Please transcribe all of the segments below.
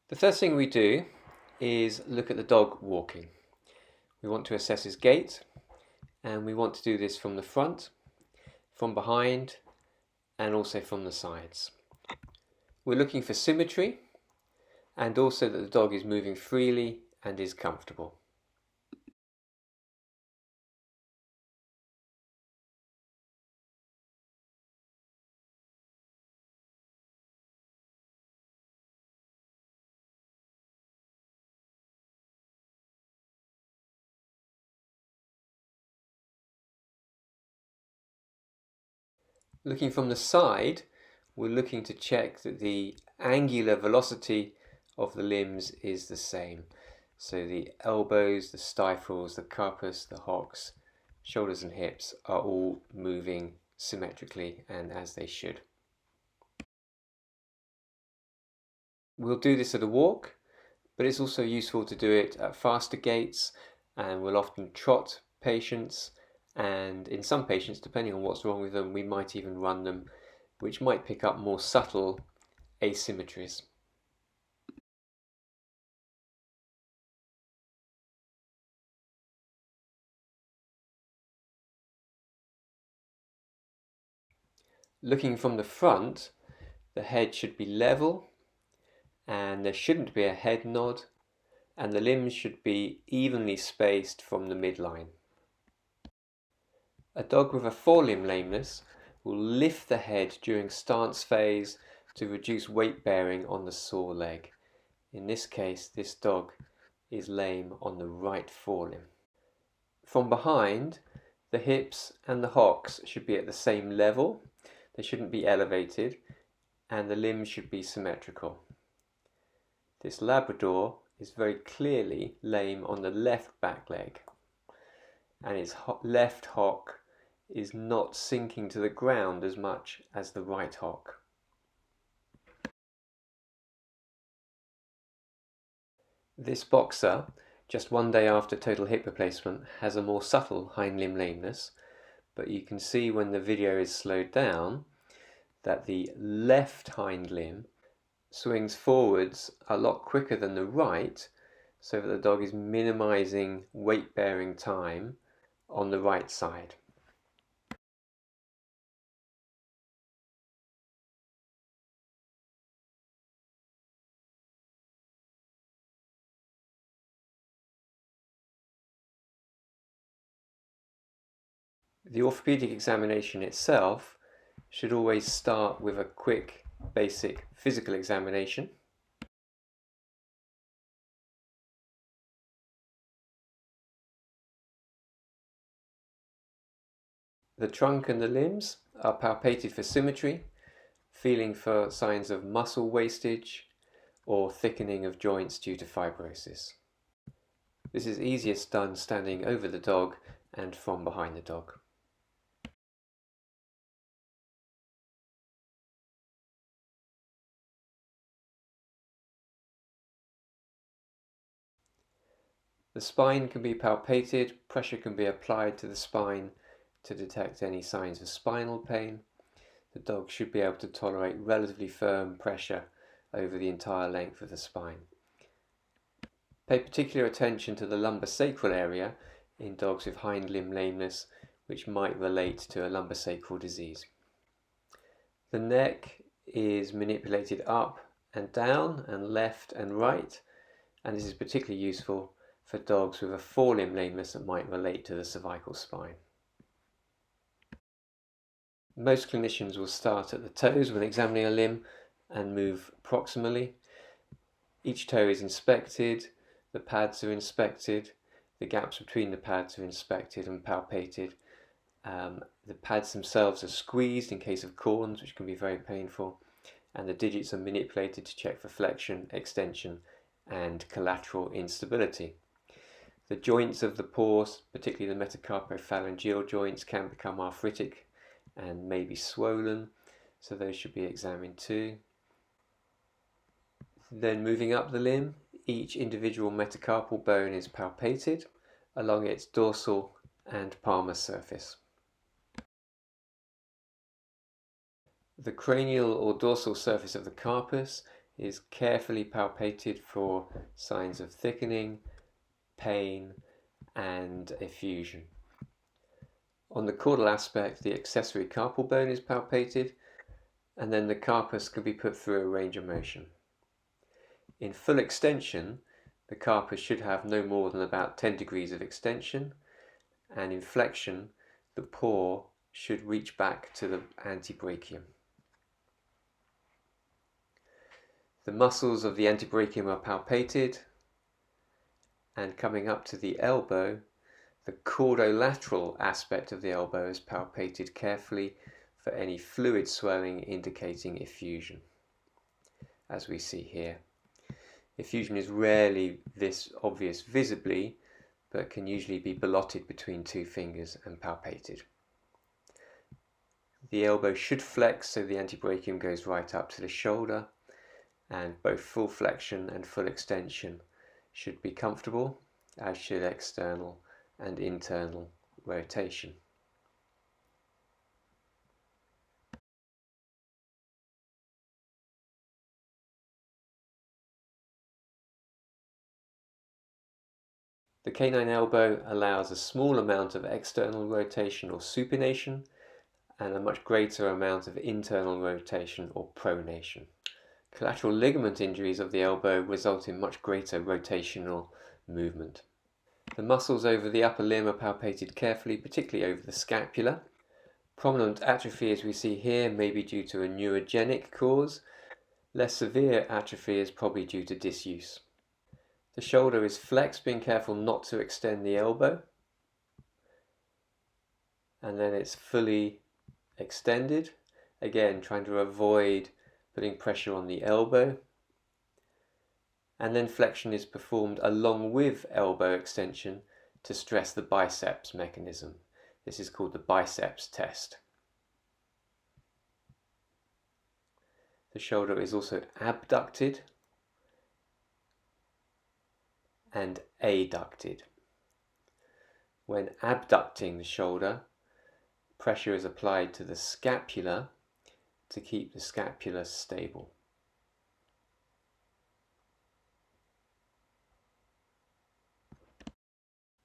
The first thing we do is look at the dog walking. We want to assess his gait, and we want to do this from the front, from behind, and also from the sides. We're looking for symmetry and also that the dog is moving freely and is comfortable. Looking from the side, we're looking to check that the angular velocity of the limbs is the same. So the elbows, the stifles, the carpus, the hocks, shoulders and hips are all moving symmetrically and as they should. We'll do this at a walk, but it's also useful to do it at faster gaits, and we'll often trot patients, and in some patients, depending on what's wrong with them, we might even run them, which might pick up more subtle asymmetries. Looking from the front, the head should be level, and there shouldn't be a head nod, and the limbs should be evenly spaced from the midline. A dog with a forelimb lameness will lift the head during stance phase to reduce weight bearing on the sore leg. In this case, this dog is lame on the right forelimb. From behind, the hips and the hocks should be at the same level. They shouldn't be elevated, and the limbs should be symmetrical. This Labrador is very clearly lame on the left back leg, and his left hock is not sinking to the ground as much as the right hock. This boxer, just one day after total hip replacement, has a more subtle hind limb lameness, but you can see when the video is slowed down that the left hind limb swings forwards a lot quicker than the right, so that the dog is minimizing weight bearing time on the right side. The orthopaedic examination itself should always start with a quick basic physical examination. The trunk and the limbs are palpated for symmetry, feeling for signs of muscle wastage or thickening of joints due to fibrosis. This is easiest done standing over the dog and from behind the dog. The spine can be palpated, pressure can be applied to the spine to detect any signs of spinal pain. The dog should be able to tolerate relatively firm pressure over the entire length of the spine. Pay particular attention to the lumbosacral area in dogs with hind limb lameness, which might relate to a lumbosacral disease. The neck is manipulated up and down and left and right, and this is particularly useful for dogs with a forelimb lameness that might relate to the cervical spine. Most clinicians will start at the toes when examining a limb and move proximally. Each toe is inspected, the pads are inspected, the gaps between the pads are inspected and palpated. The pads themselves are squeezed in case of corns, which can be very painful, and the digits are manipulated to check for flexion, extension, and collateral instability. The joints of the paws, particularly the metacarpophalangeal joints, can become arthritic and may be swollen, so those should be examined too. Then moving up the limb, each individual metacarpal bone is palpated along its dorsal and palmar surface. The cranial or dorsal surface of the carpus is carefully palpated for signs of thickening, pain, and effusion. On the caudal aspect, the accessory carpal bone is palpated, and then the carpus can be put through a range of motion. In full extension, the carpus should have no more than about 10 degrees of extension, and in flexion, the paw should reach back to the antebrachium. The muscles of the antebrachium are palpated, and coming up to the elbow, the caudolateral aspect of the elbow is palpated carefully for any fluid swelling indicating effusion, as we see here. Effusion is rarely this obvious visibly, but can usually be ballotted between two fingers and palpated. The elbow should flex so the antebrachium goes right up to the shoulder, and both full flexion and full extension should be comfortable, as should external and internal rotation. The canine elbow allows a small amount of external rotation or supination and a much greater amount of internal rotation or pronation. Collateral ligament injuries of the elbow result in much greater rotational movement. The muscles over the upper limb are palpated carefully, particularly over the scapula. Prominent atrophy, as we see here, may be due to a neurogenic cause. Less severe atrophy is probably due to disuse. The shoulder is flexed, being careful not to extend the elbow. And then it's fully extended, again trying to avoid putting pressure on the elbow, and then flexion is performed along with elbow extension to stress the biceps mechanism. This is called the biceps test. The shoulder is also abducted and adducted. When abducting the shoulder, pressure is applied to the scapula to keep the scapula stable.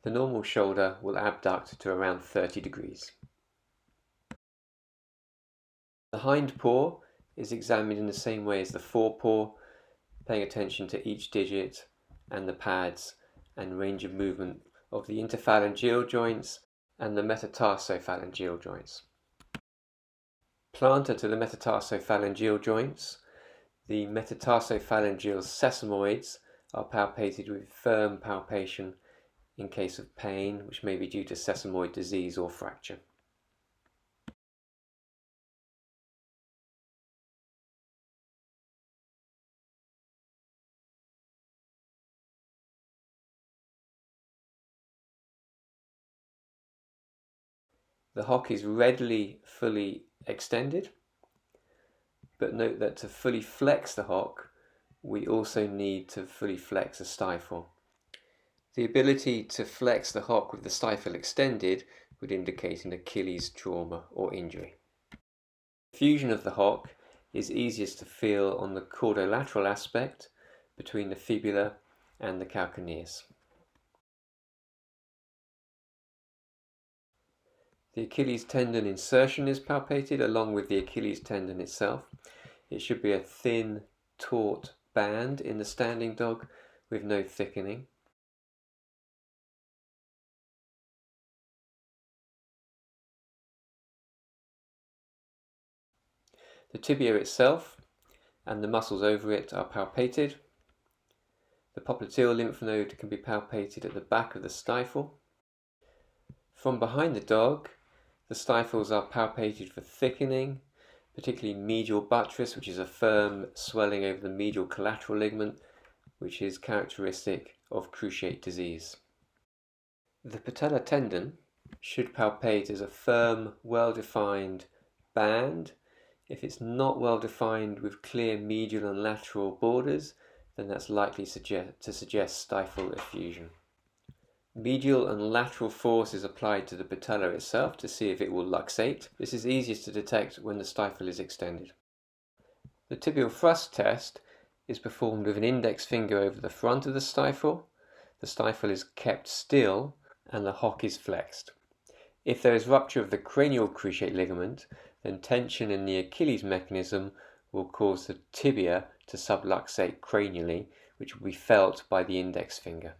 The normal shoulder will abduct to around 30 degrees. The hind paw is examined in the same way as the forepaw, paying attention to each digit and the pads and range of movement of the interphalangeal joints and the metatarsophalangeal joints. Plantar to the metatarsophalangeal joints, the metatarsophalangeal sesamoids are palpated with firm palpation in case of pain, which may be due to sesamoid disease or fracture. The hock is readily fully extended, but note that to fully flex the hock, we also need to fully flex the stifle. The ability to flex the hock with the stifle extended would indicate an Achilles trauma or injury. Fusion of the hock is easiest to feel on the caudolateral aspect between the fibula and the calcaneus. The Achilles tendon insertion is palpated along with the Achilles tendon itself. It should be a thin, taut band in the standing dog with no thickening. The tibia itself and the muscles over it are palpated. The popliteal lymph node can be palpated at the back of the stifle. From behind the dog, the stifles are palpated for thickening, particularly medial buttress, which is a firm swelling over the medial collateral ligament, which is characteristic of cruciate disease. The patellar tendon should palpate as a firm, well-defined band. If it's not well defined with clear medial and lateral borders, then that's likely to suggest stifle effusion. Medial and lateral force is applied to the patella itself to see if it will luxate. This is easiest to detect when the stifle is extended. The tibial thrust test is performed with an index finger over the front of the stifle is kept still, and the hock is flexed. If there is rupture of the cranial cruciate ligament, then tension in the Achilles mechanism will cause the tibia to subluxate cranially, which will be felt by the index finger.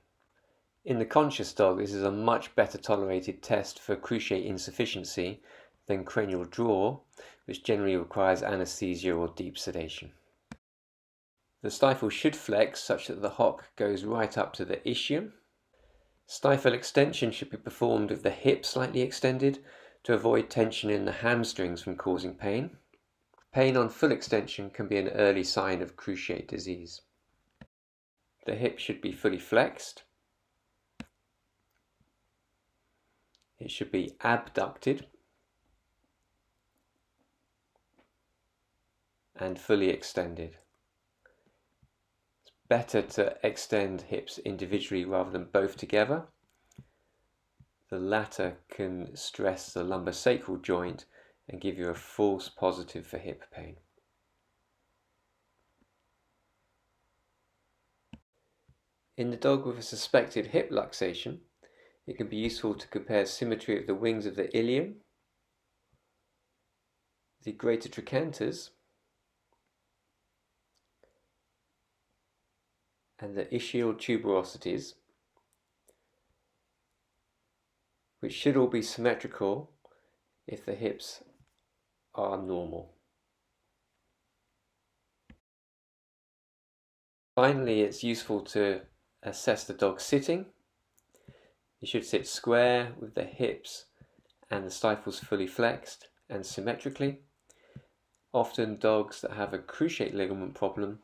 In the conscious dog, this is a much better tolerated test for cruciate insufficiency than cranial draw, which generally requires anesthesia or deep sedation. The stifle should flex such that the hock goes right up to the ischium. Stifle extension should be performed with the hip slightly extended to avoid tension in the hamstrings from causing pain. Pain on full extension can be an early sign of cruciate disease. The hip should be fully flexed. It should be abducted and fully extended. Better to extend hips individually rather than both together. The latter can stress the lumbosacral joint and give you a false positive for hip pain. In the dog with a suspected hip luxation, it can be useful to compare symmetry of the wings of the ilium, the greater trochanters, and the ischial tuberosities, which should all be symmetrical if the hips are normal. Finally, it's useful to assess the dog sitting. You should sit square with the hips and the stifles fully flexed and symmetrically. Often dogs that have a cruciate ligament problem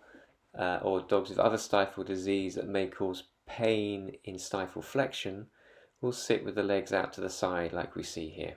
or dogs with other stifle disease that may cause pain in stifle flexion will sit with the legs out to the side like we see here.